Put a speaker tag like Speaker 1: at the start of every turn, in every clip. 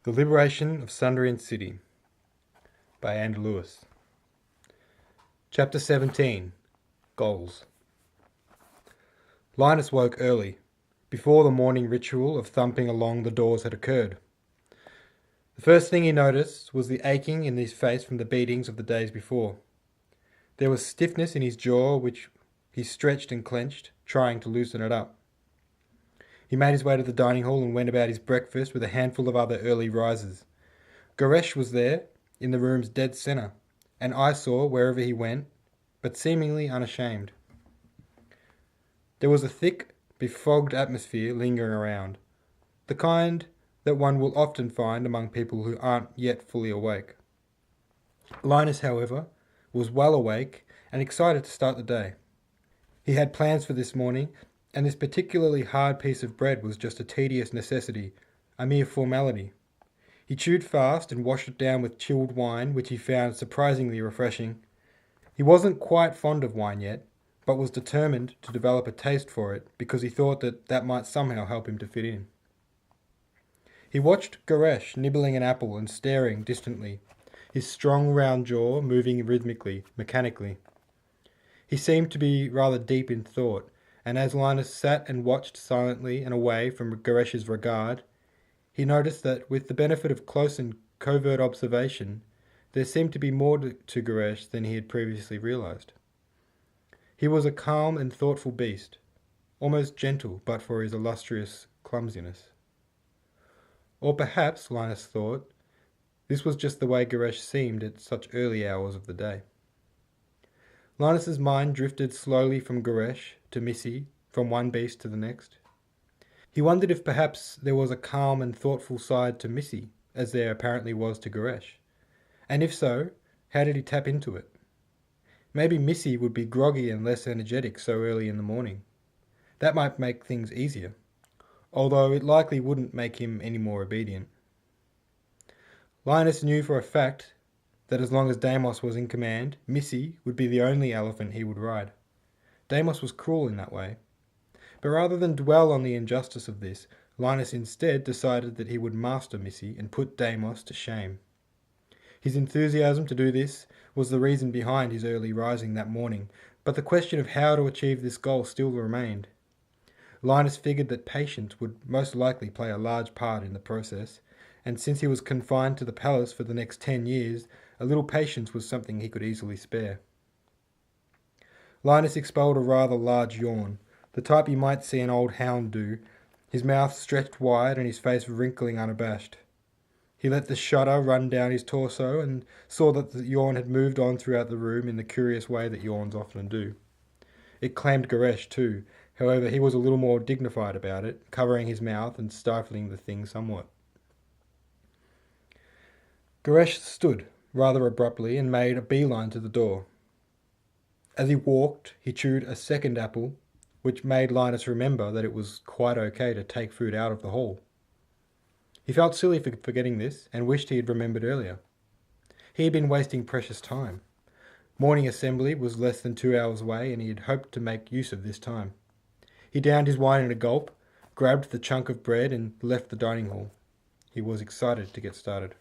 Speaker 1: The Liberation of Sundrian City by Andrew Lewis. Chapter 17. Goals. Linus woke early, before the morning ritual of thumping along the doors had occurred. The first thing he noticed was the aching in his face from the beatings of the days before. There was stiffness in his jaw, which he stretched and clenched, trying to loosen it up. He made his way to the dining hall and went about his breakfast with a handful of other early risers. Goresh was there, in the room's dead centre, an eyesore wherever he went, but seemingly unashamed. There was a thick, befogged atmosphere lingering around, the kind that one will often find among people who aren't yet fully awake. Linus, however, was well awake and excited to start the day. He had plans for this morning, and this particularly hard piece of bread was just a tedious necessity, a mere formality. He chewed fast and washed it down with chilled wine, which he found surprisingly refreshing. He wasn't quite fond of wine yet, but was determined to develop a taste for it because he thought that might somehow help him to fit in. He watched Goresh nibbling an apple and staring distantly, his strong round jaw moving rhythmically, mechanically. He seemed to be rather deep in thought, and as Linus sat and watched silently and away from Goresh's regard, he noticed that with the benefit of close and covert observation, there seemed to be more to Goresh than he had previously realized. He was a calm and thoughtful beast, almost gentle but for his illustrious clumsiness. Or perhaps, Linus thought, this was just the way Goresh seemed at such early hours of the day. Linus's mind drifted slowly from Goresh to Missy, from one beast to the next. He wondered if perhaps there was a calm and thoughtful side to Missy, as there apparently was to Goresh. And if so, how did he tap into it? Maybe Missy would be groggy and less energetic so early in the morning. That might make things easier, although it likely wouldn't make him any more obedient. Linus knew for a fact that as long as Deimos was in command, Missy would be the only elephant he would ride. Deimos was cruel in that way. But rather than dwell on the injustice of this, Linus instead decided that he would master Missy and put Deimos to shame. His enthusiasm to do this was the reason behind his early rising that morning, but the question of how to achieve this goal still remained. Linus figured that patience would most likely play a large part in the process, and since he was confined to the palace for the next 10 years, a little patience was something he could easily spare. Linus expelled a rather large yawn, the type you might see an old hound do, his mouth stretched wide and his face wrinkling unabashed. He let the shudder run down his torso and saw that the yawn had moved on throughout the room in the curious way that yawns often do. It claimed Goresh too, however he was a little more dignified about it, covering his mouth and stifling the thing somewhat. Goresh stood rather abruptly and made a beeline to the door. As he walked, he chewed a second apple, which made Linus remember that it was quite okay to take food out of the hall. He felt silly for forgetting this and wished he had remembered earlier. He had been wasting precious time. Morning assembly was less than 2 hours away and he had hoped to make use of this time. He downed his wine in a gulp, grabbed the chunk of bread and left the dining hall. He was excited to get started.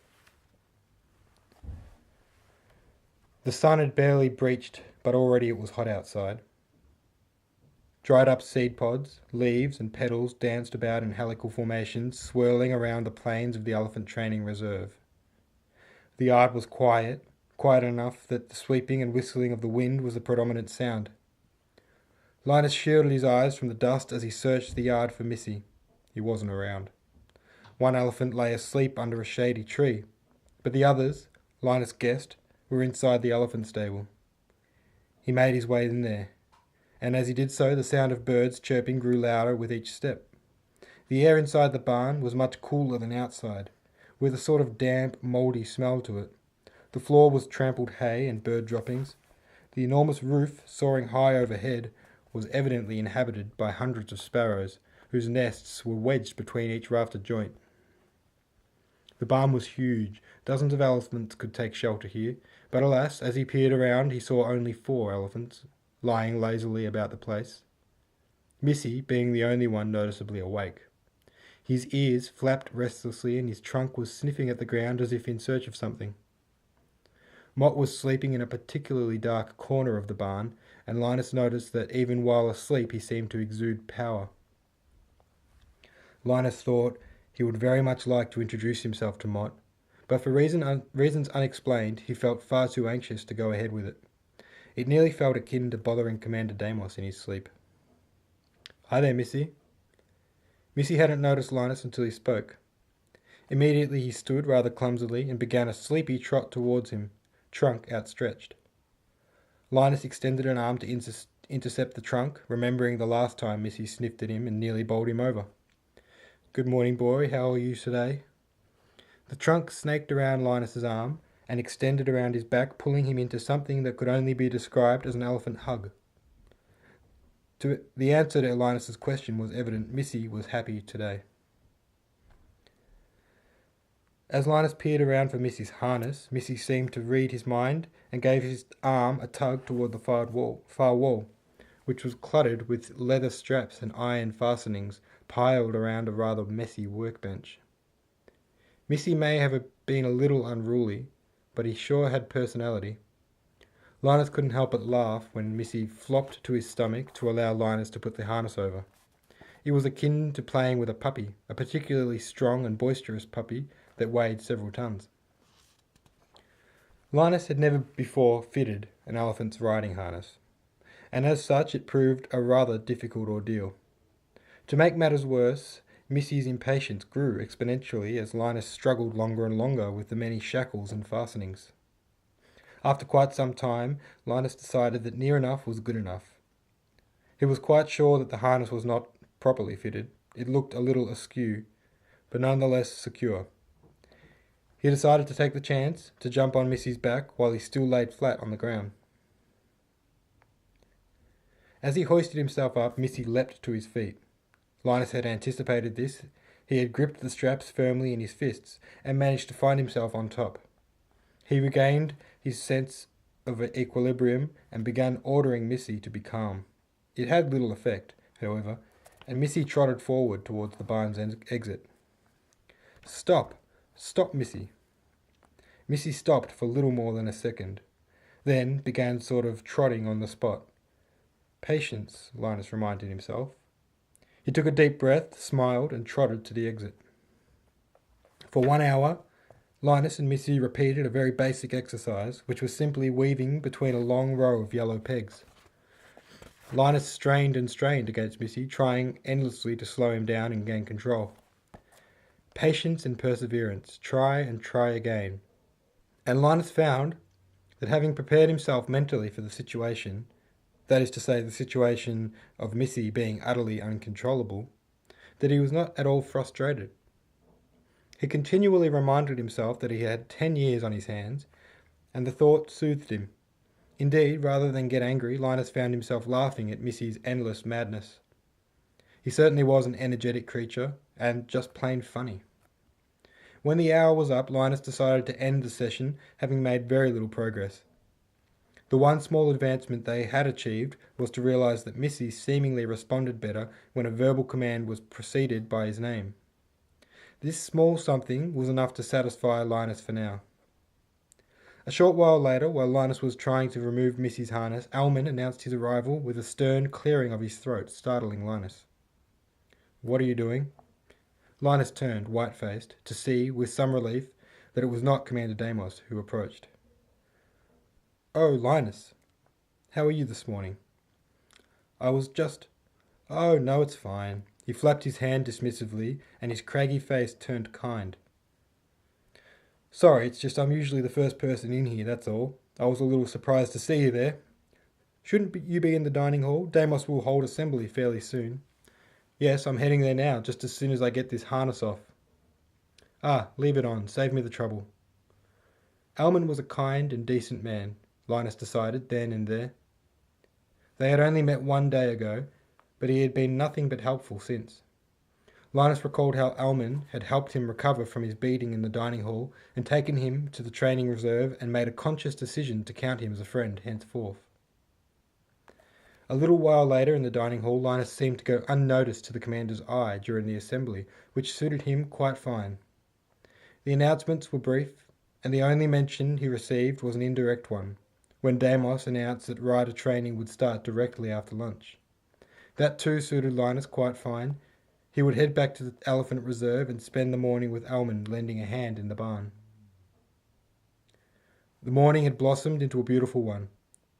Speaker 1: The sun had barely breached, but already it was hot outside. Dried up seed pods, leaves and petals danced about in helical formations, swirling around the plains of the elephant training reserve. The yard was quiet enough that the sweeping and whistling of the wind was the predominant sound. Linus shielded his eyes from the dust as he searched the yard for Missy. He wasn't around. One elephant lay asleep under a shady tree, but the others, Linus guessed, were inside the elephant stable. He made his way in there, and as he did so, the sound of birds chirping grew louder with each step. The air inside the barn was much cooler than outside, with a sort of damp, mouldy smell to it. The floor was trampled hay and bird droppings. The enormous roof, soaring high overhead, was evidently inhabited by hundreds of sparrows, whose nests were wedged between each rafter joint. The barn was huge. Dozens of elephants could take shelter here, but alas, as he peered around, he saw only 4 elephants, lying lazily about the place. Missy being the only one noticeably awake. His ears flapped restlessly and his trunk was sniffing at the ground as if in search of something. Mott was sleeping in a particularly dark corner of the barn, and Linus noticed that even while asleep he seemed to exude power. Linus thought he would very much like to introduce himself to Mott, but for reasons unexplained he felt far too anxious to go ahead with it. It nearly felt akin to bothering Commander Deimos in his sleep. "Hi there, Missy." Missy hadn't noticed Linus until he spoke. Immediately he stood rather clumsily and began a sleepy trot towards him, trunk outstretched. Linus extended an arm to intercept the trunk, remembering the last time Missy sniffed at him and nearly bowled him over. "Good morning, boy. How are you today?" The trunk snaked around Linus's arm and extended around his back, pulling him into something that could only be described as an elephant hug. The answer to Linus's question was evident. Missy was happy today. As Linus peered around for Missy's harness, Missy seemed to read his mind and gave his arm a tug toward the far wall, which was cluttered with leather straps and iron fastenings piled around a rather messy workbench. Missy may have been a little unruly, but he sure had personality. Linus couldn't help but laugh when Missy flopped to his stomach to allow Linus to put the harness over. It was akin to playing with a puppy, a particularly strong and boisterous puppy that weighed several tons. Linus had never before fitted an elephant's riding harness, and as such it proved a rather difficult ordeal. To make matters worse, Missy's impatience grew exponentially as Linus struggled longer and longer with the many shackles and fastenings. After quite some time, Linus decided that near enough was good enough. He was quite sure that the harness was not properly fitted. It looked a little askew, but nonetheless secure. He decided to take the chance to jump on Missy's back while he still laid flat on the ground. As he hoisted himself up, Missy leapt to his feet. Linus had anticipated this. He had gripped the straps firmly in his fists and managed to find himself on top. He regained his sense of equilibrium and began ordering Missy to be calm. It had little effect, however, and Missy trotted forward towards the barn's exit. "Stop! Stop, Missy!" Missy stopped for little more than a second, then began sort of trotting on the spot. "Patience," Linus reminded himself. He took a deep breath, smiled, and trotted to the exit. For 1 hour, Linus and Missy repeated a very basic exercise, which was simply weaving between a long row of yellow pegs. Linus strained and strained against Missy, trying endlessly to slow him down and gain control. Patience and perseverance, try and try again. And Linus found that having prepared himself mentally for the situation, that is to say the situation of Missy being utterly uncontrollable, that he was not at all frustrated. He continually reminded himself that he had 10 years on his hands, and the thought soothed him. Indeed, rather than get angry, Linus found himself laughing at Missy's endless madness. He certainly was an energetic creature, and just plain funny. When the hour was up, Linus decided to end the session, having made very little progress. The one small advancement they had achieved was to realize that Missy seemingly responded better when a verbal command was preceded by his name. This small something was enough to satisfy Linus for now. A short while later, while Linus was trying to remove Missy's harness, Alman announced his arrival with a stern clearing of his throat, startling Linus. "What are you doing?" Linus turned, white-faced, to see, with some relief, that it was not Commander Deimos who approached. "Oh, Linus. How are you this morning?" "I was just—" "Oh, no, it's fine." He flapped his hand dismissively, and his craggy face turned kind. "Sorry, it's just I'm usually the first person in here, that's all. I was a little surprised to see you there. Shouldn't you be in the dining hall? Deimos will hold assembly fairly soon." "Yes, I'm heading there now, just as soon as I get this harness off." "Ah, leave it on. Save me the trouble." Alman was a kind and decent man, Linus decided then and there. They had only met 1 day ago, but he had been nothing but helpful since. Linus recalled how Alman had helped him recover from his beating in the dining hall and taken him to the training reserve and made a conscious decision to count him as a friend henceforth. A little while later in the dining hall, Linus seemed to go unnoticed to the commander's eye during the assembly, which suited him quite fine. The announcements were brief, and the only mention he received was an indirect one, when Deimos announced that rider training would start directly after lunch. That too suited Linus quite fine. He would head back to the Elephant Reserve and spend the morning with Almond lending a hand in the barn. The morning had blossomed into a beautiful one,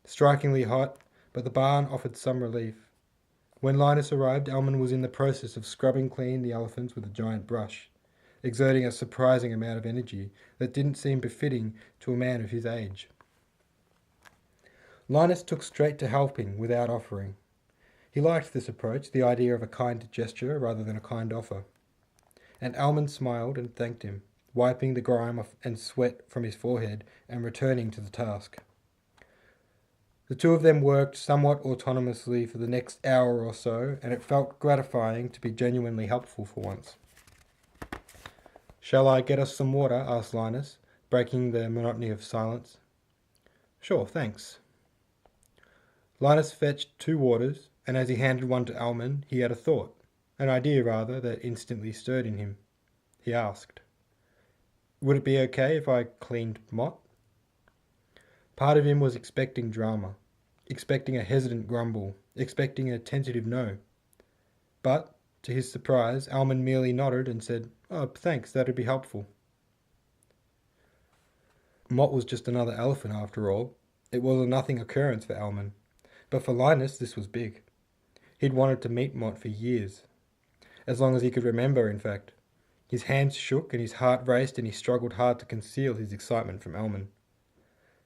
Speaker 1: strikingly hot, but the barn offered some relief. When Linus arrived, Almond was in the process of scrubbing clean the elephants with a giant brush, exerting a surprising amount of energy that didn't seem befitting to a man of his age. Linus took straight to helping without offering. He liked this approach, the idea of a kind gesture rather than a kind offer. And Almond smiled and thanked him, wiping the grime and sweat from his forehead and returning to the task. The two of them worked somewhat autonomously for the next hour or so, and it felt gratifying to be genuinely helpful for once. "Shall I get us some water?" asked Linus, breaking the monotony of silence. "Sure, thanks." Linus fetched 2 waters, and as he handed one to Almond, he had a thought, an idea rather, that instantly stirred in him. He asked, "Would it be okay if I cleaned Mott?" Part of him was expecting drama, expecting a hesitant grumble, expecting a tentative no. But, to his surprise, Almond merely nodded and said, "Oh, thanks, that'd be helpful." Mott was just another elephant after all. It was a nothing occurrence for Almond. But for Linus, this was big. He'd wanted to meet Mott for years. As long as he could remember, in fact. His hands shook and his heart raced, and he struggled hard to conceal his excitement from Almond.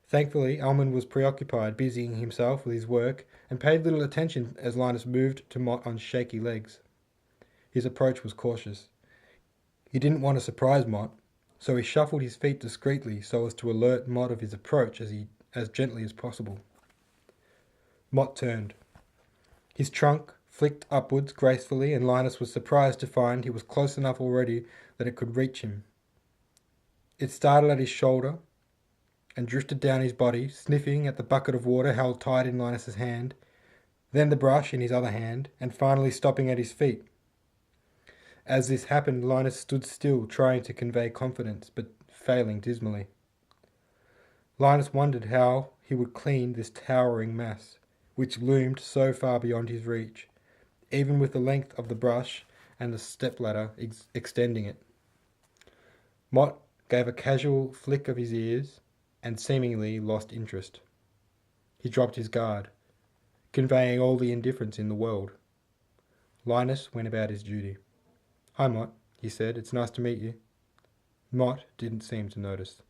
Speaker 1: Thankfully, Almond was preoccupied, busying himself with his work, and paid little attention as Linus moved to Mott on shaky legs. His approach was cautious. He didn't want to surprise Mott, so he shuffled his feet discreetly so as to alert Mott of his approach as gently as possible. Mott turned. His trunk flicked upwards gracefully, and Linus was surprised to find he was close enough already that it could reach him. It started at his shoulder and drifted down his body, sniffing at the bucket of water held tight in Linus's hand, then the brush in his other hand, and finally stopping at his feet. As this happened, Linus stood still, trying to convey confidence, but failing dismally. Linus wondered how he would clean this towering mass, which loomed so far beyond his reach, even with the length of the brush and the stepladder extending it. Mott gave a casual flick of his ears and seemingly lost interest. He dropped his guard, conveying all the indifference in the world. Linus went about his duty. "Hi, Mott," he said. "It's nice to meet you." Mott didn't seem to notice.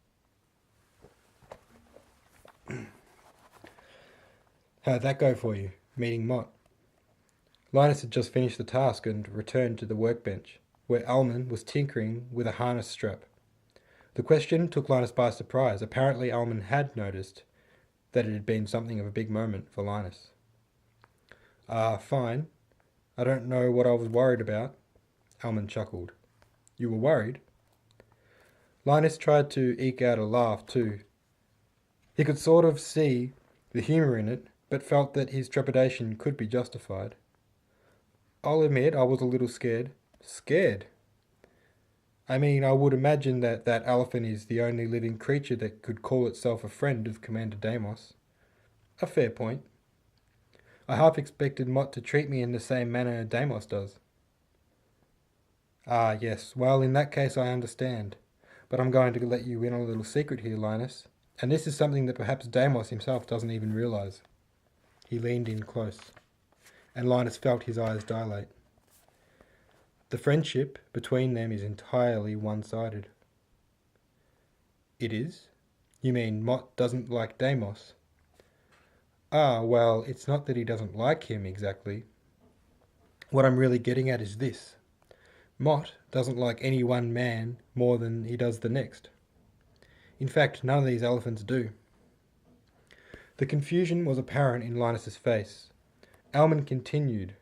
Speaker 1: How'd that go for you, meeting Mott? Linus had just finished the task and returned to the workbench, where Almond was tinkering with a harness strap. The question took Linus by surprise. Apparently Almond had noticed that it had been something of a big moment for Linus. Fine. I don't know what I was worried about." Almond chuckled. "You were worried?" Linus tried to eke out a laugh too. He could sort of see the humour in it, but felt that his trepidation could be justified. "I'll admit I was a little scared." "Scared?" "I mean, I would imagine that elephant is the only living creature that could call itself a friend of Commander Deimos." "A fair point." "I half expected Mott to treat me in the same manner Deimos does." "Ah, yes. Well, in that case I understand. But I'm going to let you in on a little secret here, Linus. And this is something that perhaps Deimos himself doesn't even realise." He leaned in close, and Linus felt his eyes dilate. "The friendship between them is entirely one-sided." "It is? You mean Mott doesn't like Deimos?" Well, it's not that he doesn't like him exactly. What I'm really getting at is this. Mott doesn't like any one man more than he does the next. In fact, none of these elephants do." The confusion was apparent in Linus's face. Almond continued,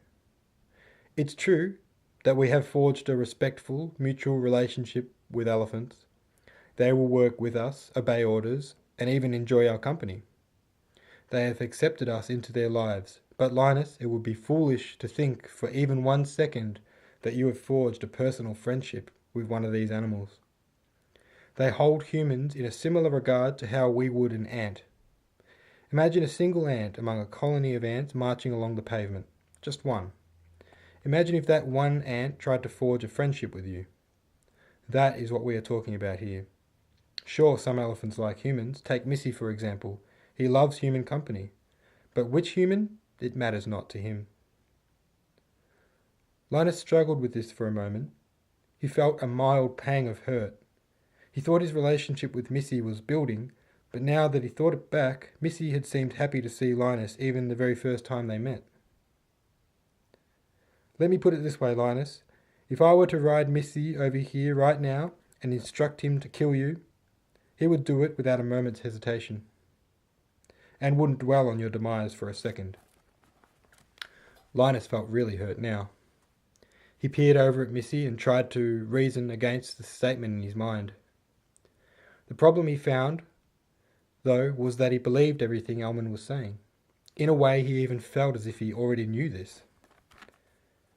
Speaker 1: "It's true that we have forged a respectful, mutual relationship with elephants. They will work with us, obey orders, and even enjoy our company. They have accepted us into their lives, But Linus, it would be foolish to think for even 1 second that you have forged a personal friendship with one of these animals. They hold humans in a similar regard to how we would an ant. Imagine a single ant among a colony of ants marching along the pavement. Just one. Imagine if that one ant tried to forge a friendship with you. That is what we are talking about here. Sure, some elephants like humans. Take Missy, for example. He loves human company. But which human? It matters not to him. Linus struggled with this for a moment. He felt a mild pang of hurt. He thought his relationship with Missy was building, but now that he thought it back, Missy had seemed happy to see Linus even the very first time they met. Let me put it this way, Linus. If I were to ride Missy over here right now and instruct him to kill you, he would do it without a moment's hesitation, and wouldn't dwell on your demise for a second. Linus felt really hurt now. He peered over at Missy and tried to reason against the statement in his mind. The problem he found, though, was that he believed everything Elman was saying. In a way, he even felt as if he already knew this.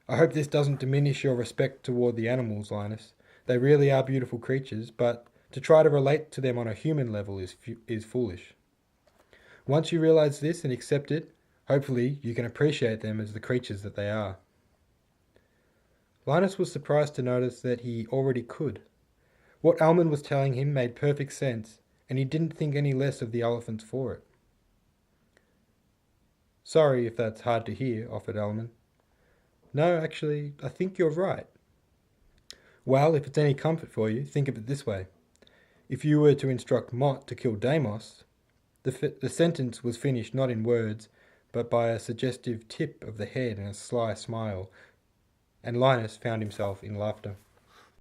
Speaker 1: I hope this doesn't diminish your respect toward the animals, Linus. They really are beautiful creatures, but to try to relate to them on a human level is foolish. Once you realize this and accept it, hopefully you can appreciate them as the creatures that they are. Linus was surprised to notice that he already could. What Elman was telling him made perfect sense, and he didn't think any less of the elephants for it. Sorry if that's hard to hear, offered Elman. No, actually, I think you're right. Well, if it's any comfort for you, think of it this way. If you were to instruct Mott to kill Deimos, the sentence was finished not in words, but by a suggestive tip of the head and a sly smile, and Linus found himself in laughter.